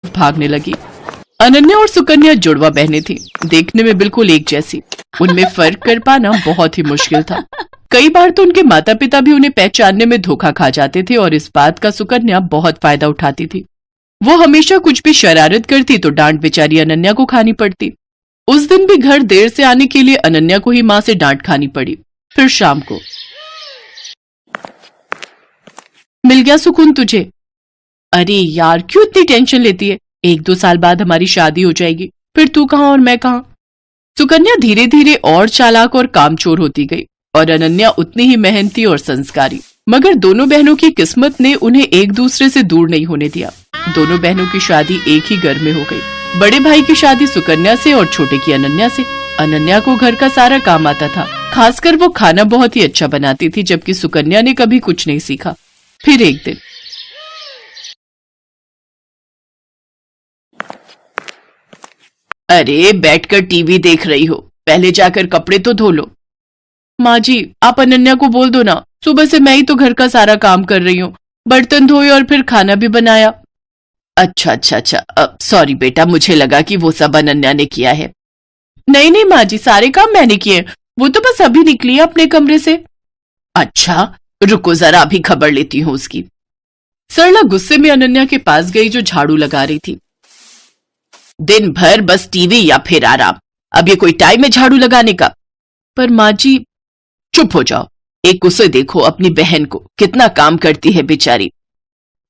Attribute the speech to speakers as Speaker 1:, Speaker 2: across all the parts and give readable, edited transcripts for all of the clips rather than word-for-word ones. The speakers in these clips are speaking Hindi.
Speaker 1: भागने लगी। अनन्या और सुकन्या जुड़वा बहनें थीं, देखने में बिल्कुल एक जैसी। उनमें फर्क कर पाना बहुत ही मुश्किल था। कई बार तो उनके माता पिता भी उन्हें पहचानने में धोखा खा जाते थे और इस बात का सुकन्या बहुत फायदा उठाती थी। वो हमेशा कुछ भी शरारत करती तो डांट बेचारी अनन्या को खानी पड़ती। उस दिन भी घर देर से आने के लिए अनन्या को ही माँ से डांट खानी पड़ी। फिर शाम को, मिल गया सुकून तुझे? अरे यार क्यों इतनी टेंशन लेती है, 1-2 साल बाद हमारी शादी हो जाएगी, फिर तू कहाँ और मैं कहाँ। सुकन्या धीरे धीरे और चालाक और कामचोर होती गई और अनन्या उतनी ही मेहनती और संस्कारी। मगर दोनों बहनों की किस्मत ने उन्हें एक दूसरे से दूर नहीं होने दिया। दोनों बहनों की शादी एक ही घर में हो गई। बड़े भाई की शादी सुकन्या से और छोटे की अनन्या से। अनन्या को घर का सारा काम आता था, खासकर वो खाना बहुत ही अच्छा बनाती थी, जबकि सुकन्या ने कभी कुछ नहीं सीखा। फिर एक दिन, अरे बैठकर टीवी देख रही हो, पहले जाकर कपड़े तो धो लो। माँ जी आप अनन्या को बोल दो ना, सुबह से मैं ही तो घर का सारा काम कर रही हूँ, बर्तन धोए और फिर खाना भी बनाया। अच्छा, सॉरी बेटा, मुझे लगा कि वो सब अनन्या ने किया है। नहीं नहीं माँ जी, सारे काम मैंने किए, वो तो बस अभी निकली है अपने कमरे से। अच्छा रुको जरा, अभी खबर लेती हूँ उसकी। सरला गुस्से में अनन्या के पास गई जो झाड़ू लगा रही थी। दिन भर बस टीवी या फिर आराम, अब ये कोई टाइम है झाड़ू लगाने का? पर माँ जी। चुप हो जाओ, एक उसे देखो, अपनी बहन को, कितना काम करती है बेचारी।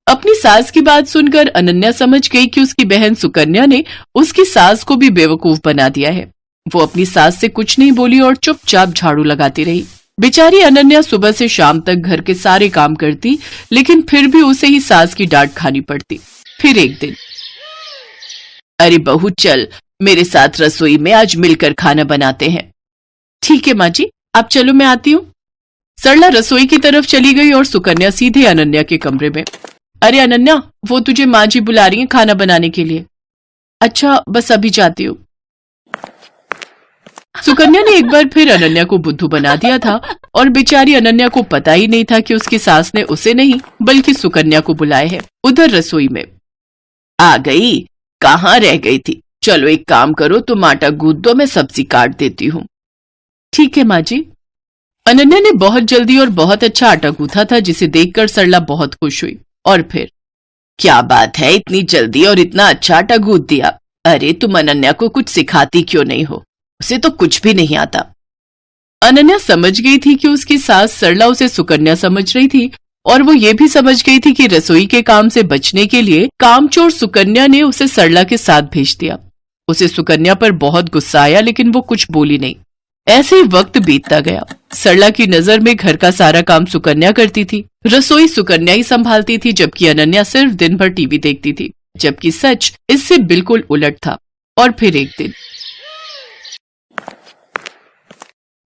Speaker 1: अपनी सास की बात सुनकर अनन्या समझ गई कि उसकी बहन सुकन्या ने उसकी सास को भी बेवकूफ बना दिया है। वो अपनी सास से कुछ नहीं बोली और चुपचाप झाड़ू लगाती रही। बेचारी अनन्या सुबह से शाम तक घर के सारे काम करती, लेकिन फिर भी उसे ही सास की डांट खानी पड़ती। फिर एक दिन, अरे बहू चल मेरे साथ रसोई में, आज मिलकर खाना बनाते हैं। ठीक है माँ जी, आप चलो मैं आती हूँ। सरला रसोई की तरफ चली गई और सुकन्या सीधे अनन्या के कमरे में। अरे अनन्या, वो तुझे माँ जी बुला रही हैं खाना बनाने के लिए। अच्छा बस अभी जाती हूँ। सुकन्या ने एक बार फिर अनन्या को बुद्धू बना दिया था और बेचारी अनन्या को पता ही नहीं था कि उसकी सास ने उसे नहीं बल्कि सुकन्या को बुलाया है। उधर रसोई में, आ गई, कहाँ रह गई थी? चलो एक काम करो, तुम आटा गूंथ दो, मैं सब्जी काट देती हूँ। ठीक है माँ जी। अनन्या ने बहुत जल्दी और बहुत अच्छा आटा गूंथा था, जिसे देखकर सरला बहुत खुश हुई। और फिर, क्या बात है, इतनी जल्दी और इतना अच्छा आटा गूंथ दिया। अरे तुम अनन्या को कुछ सिखाती क्यों नहीं हो, उसे तो कुछ भी नहीं आता। अनन्या समझ गई थी कि उसकी सास सरला उसे सुकन्या समझ रही थी और वो ये भी समझ गई थी कि रसोई के काम से बचने के लिए कामचोर सुकन्या ने उसे सरला के साथ भेज दिया। उसे सुकन्या पर बहुत गुस्सा आया, लेकिन वो कुछ बोली नहीं। ऐसे ही वक्त बीतता गया। सरला की नजर में घर का सारा काम सुकन्या करती थी, रसोई सुकन्या ही संभालती थी, जबकि अनन्या सिर्फ दिन भर टीवी देखती थी, जबकि सच इससे बिल्कुल उलट था। और फिर एक दिन,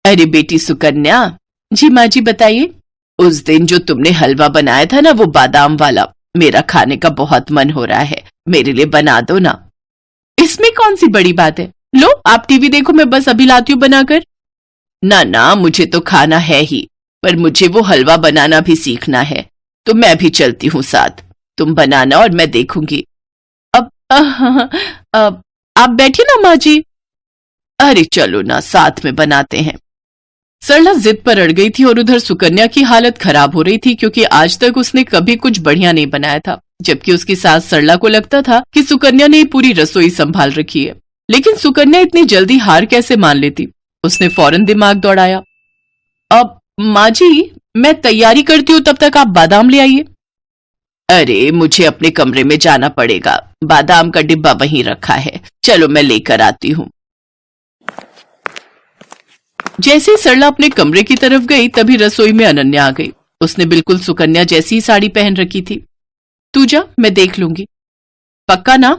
Speaker 1: अरे बेटी सुकन्या। जी माँ जी बताइए। उस दिन जो तुमने हलवा बनाया था ना, वो बादाम वाला, मेरा खाने का बहुत मन हो रहा है, मेरे लिए बना दो ना। इसमें कौन सी बड़ी बात है, लो आप टीवी देखो, मैं बस अभी लाती हूँ बनाकर। ना ना, मुझे तो खाना है ही, पर मुझे वो हलवा बनाना भी सीखना है, तो मैं भी चलती हूँ साथ। तुम बनाना और मैं देखूंगी। अब आप बैठिए ना माँ जी। अरे चलो ना, साथ में बनाते हैं। सरला जिद पर अड़ गई थी और उधर सुकन्या की हालत खराब हो रही थी, क्योंकि आज तक उसने कभी कुछ बढ़िया नहीं बनाया था, जबकि उसकी सास सरला को लगता था कि सुकन्या ने पूरी रसोई संभाल रखी है। लेकिन सुकन्या इतनी जल्दी हार कैसे मान लेती? उसने फौरन दिमाग दौड़ाया। अब माँ जी मैं तैयारी करती हूँ, तब तक आप बादाम ले आइए। अरे मुझे अपने कमरे में जाना पड़ेगा, बादाम का डिब्बा वहीं रखा है, चलो मैं लेकर आती हूँ। जैसे ही सरला अपने कमरे की तरफ गई, तभी रसोई में अनन्या आ गई। उसने बिल्कुल सुकन्या जैसी ही साड़ी पहन रखी थी। तू जा, मैं देख लूंगी। पक्का ना?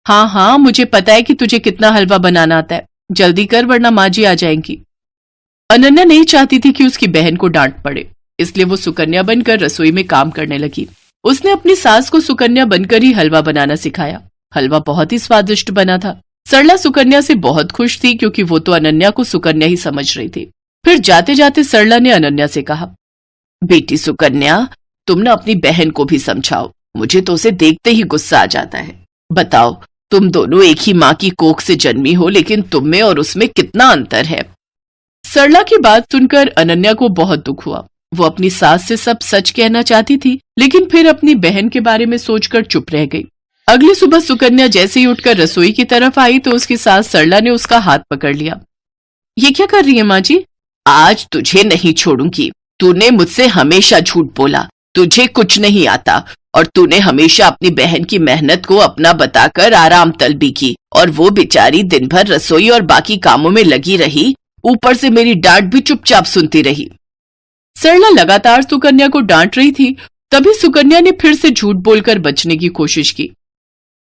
Speaker 1: हाँ हाँ, मुझे पता है कि तुझे कितना हलवा बनाना आता है, जल्दी कर वरना माँ जी आ जाएंगी। अनन्या नहीं चाहती थी कि उसकी बहन को डांट पड़े, इसलिए वो सुकन्या बनकर रसोई में काम करने लगी। उसने अपनी सास को सुकन्या बनकर ही हलवा बनाना सिखाया। हलवा बहुत ही स्वादिष्ट बना था। सरला सुकन्या से बहुत खुश थी, क्योंकि वो तो अनन्या को सुकन्या ही समझ रही थी। फिर जाते जाते सरला ने अनन्या से कहा, बेटी सुकन्या, तुम ना अपनी बहन को भी समझाओ, मुझे तो उसे देखते ही गुस्सा आ जाता है। बताओ, तुम दोनों एक ही माँ की कोख से जन्मी हो, लेकिन तुम में और उसमें कितना अंतर है। सरला की बात सुनकर अनन्या को बहुत दुख हुआ। वो अपनी सास से सब सच कहना चाहती थी, लेकिन फिर अपनी बहन के बारे में सोचकर चुप रह गई। अगली सुबह सुकन्या जैसे ही उठकर रसोई की तरफ आई तो उसकी सास सरला ने उसका हाथ पकड़ लिया। ये क्या कर रही है माँ जी? आज तुझे नहीं छोड़ूंगी। तूने मुझसे हमेशा झूठ बोला, तुझे कुछ नहीं आता, और तूने हमेशा अपनी बहन की मेहनत को अपना बताकर आराम तलबी की, और वो बेचारी दिन भर रसोई और बाकी कामों में लगी रही, ऊपर से मेरी डांट भी चुपचाप सुनती रही। सरला लगातार सुकन्या को डांट रही थी। तभी सुकन्या ने फिर से झूठ बोलकर बचने की कोशिश की।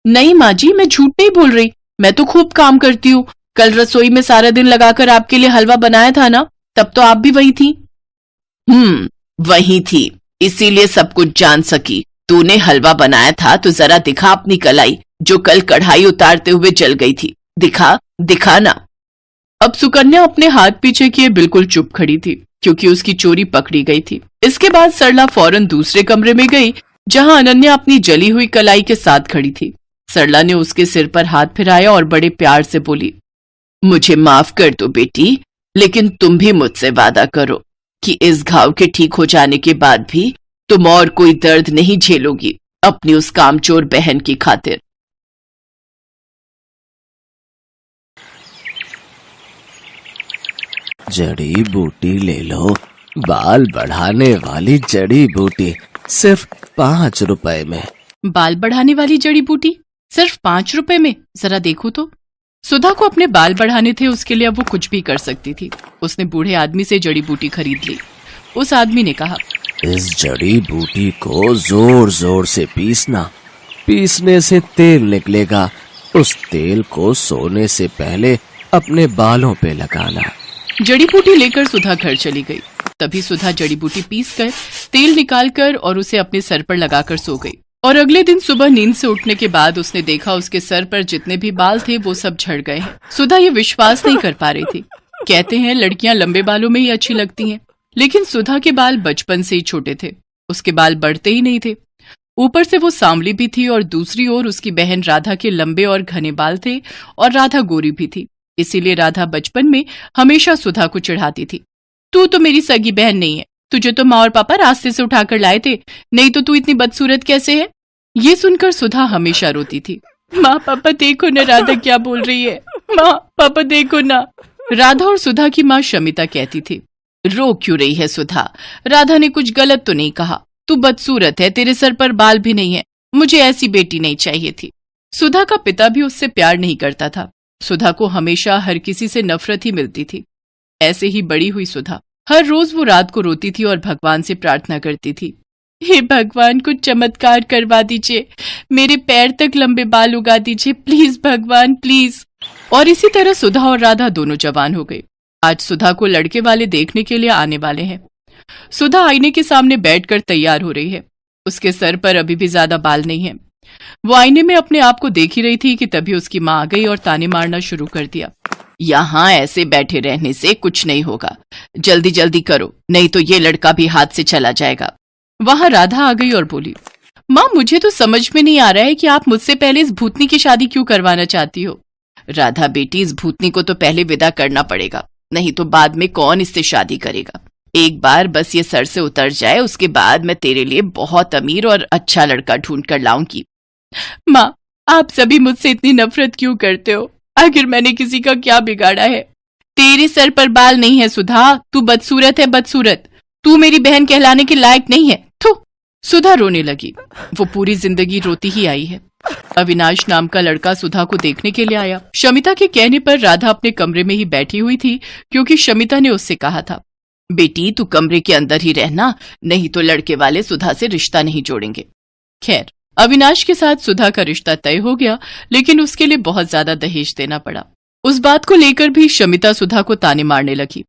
Speaker 1: नहीं माँ जी, मैं झूठ नहीं बोल रही, मैं तो खूब काम करती हूँ। कल रसोई में सारा दिन लगाकर आपके लिए हलवा बनाया था ना, तब तो आप भी वही थी। वही थी, इसीलिए सब कुछ जान सकी। तूने हलवा बनाया था तो जरा दिखा अपनी कलाई, जो कल कढ़ाई उतारते हुए जल गई थी। दिखा ना। अब सुकन्या अपने हाथ पीछे किए बिल्कुल चुप खड़ी थी, क्योंकि उसकी चोरी पकड़ी गई थी। इसके बाद सरला फौरन दूसरे कमरे में गई, जहां अनन्या अपनी जली हुई कलाई के साथ खड़ी थी। सरला ने उसके सिर पर हाथ फिराया और बड़े प्यार से बोली, मुझे माफ कर दो बेटी, लेकिन तुम भी मुझसे वादा करो कि इस घाव के ठीक हो जाने के बाद भी तुम और कोई दर्द नहीं झेलोगी अपनी उस कामचोर बहन की खातिर।
Speaker 2: जड़ी बूटी ले लो, बाल बढ़ाने वाली जड़ी बूटी, सिर्फ 5 रुपए में।
Speaker 1: बाल बढ़ाने वाली जड़ी बूटी सिर्फ 5 रुपए में? जरा देखो तो। सुधा को अपने बाल बढ़ाने थे, उसके लिए अब वो कुछ भी कर सकती थी। उसने बूढ़े आदमी से जड़ी बूटी खरीद ली। उस आदमी ने कहा,
Speaker 2: इस जड़ी बूटी को जोर जोर से पीसना, पीसने से तेल निकलेगा। उस तेल को सोने से पहले अपने बालों पे लगाना।
Speaker 1: जड़ी बूटी लेकर सुधा घर चली गई। तभी सुधा जड़ी बूटी पीसकर तेल निकालकर और उसे अपने सर पर लगाकर सो गई। और अगले दिन सुबह नींद से उठने के बाद उसने देखा उसके सर पर जितने भी बाल थे वो सब झड़ गए हैं। सुधा ये विश्वास नहीं कर पा रही थी। कहते हैं लड़कियां लंबे बालों में ही अच्छी लगती हैं, लेकिन सुधा के बाल बचपन से ही छोटे थे। उसके बाल बढ़ते ही नहीं थे। ऊपर से वो सांवली भी थी और दूसरी ओर उसकी बहन राधा के लंबे और घने बाल थे और राधा गोरी भी थी। इसीलिए राधा बचपन में हमेशा सुधा को चिढ़ाती थी, तू तो मेरी सगी बहन नहीं है, तुझे तो माँ और पापा रास्ते से उठाकर लाए थे, नहीं तो तू इतनी बदसूरत कैसे है। ये सुनकर सुधा हमेशा रोती थी। माँ पापा देखो ना राधा क्या बोल रही है, माँ पापा देखो ना। राधा और सुधा की माँ शमिता कहती थी, रो क्यों रही है सुधा, राधा ने कुछ गलत तो नहीं कहा, तू बदसूरत है, तेरे सर पर बाल भी नहीं है, मुझे ऐसी बेटी नहीं चाहिए थी। सुधा का पिता भी उससे प्यार नहीं करता था। सुधा को हमेशा हर किसी से नफरत ही मिलती थी। ऐसे ही बड़ी हुई सुधा। हर रोज वो रात को रोती थी और भगवान से प्रार्थना करती थी, हे भगवान कुछ चमत्कार करवा दीजिए, मेरे पैर तक लंबे बाल उगा दीजिए, प्लीज भगवान प्लीज। और इसी तरह सुधा और राधा दोनों जवान हो गई। आज सुधा को लड़के वाले देखने के लिए आने वाले हैं। सुधा आईने के सामने बैठकर तैयार हो रही है। उसके सर पर अभी भी ज्यादा बाल नहीं है। वो आईने में अपने आप को देख ही रही थी कि तभी उसकी माँ आ गई और ताने मारना शुरू कर दिया, यहाँ ऐसे बैठे रहने से कुछ नहीं होगा, जल्दी जल्दी करो, नहीं तो ये लड़का भी हाथ से चला जाएगा। वहां राधा आ गई और बोली, माँ मुझे तो समझ में नहीं आ रहा है कि आप मुझसे पहले इस भूतनी की शादी क्यों करवाना चाहती हो। राधा बेटी, इस भूतनी को तो पहले विदा करना पड़ेगा, नहीं तो बाद में कौन इससे शादी करेगा। एक बार बस ये सर से उतर जाए, उसके बाद मैं तेरे लिए बहुत अमीर और अच्छा लड़का ढूंढ कर लाऊंगी। माँ आप सभी मुझसे इतनी नफरत क्यों करते हो, आखिर मैंने किसी का क्या बिगाड़ा है। तेरे सर पर बाल नहीं है सुधा, तू बदसूरत है बदसूरत, तू मेरी बहन कहलाने के लायक नहीं है। थू। सुधा रोने लगी। वो पूरी जिंदगी रोती ही आई है। अविनाश नाम का लड़का सुधा को देखने के लिए आया। शमिता के कहने पर राधा अपने कमरे में ही बैठी हुई थी, क्योंकि शमिता ने उससे कहा था, बेटी तू कमरे के अंदर ही रहना, नहीं तो लड़के वाले सुधा से रिश्ता नहीं जोड़ेंगे। खैर अविनाश के साथ सुधा का रिश्ता तय हो गया, लेकिन उसके लिए बहुत ज्यादा दहेज देना पड़ा। उस बात को लेकर भी शमिता सुधा को ताने मारने लगी।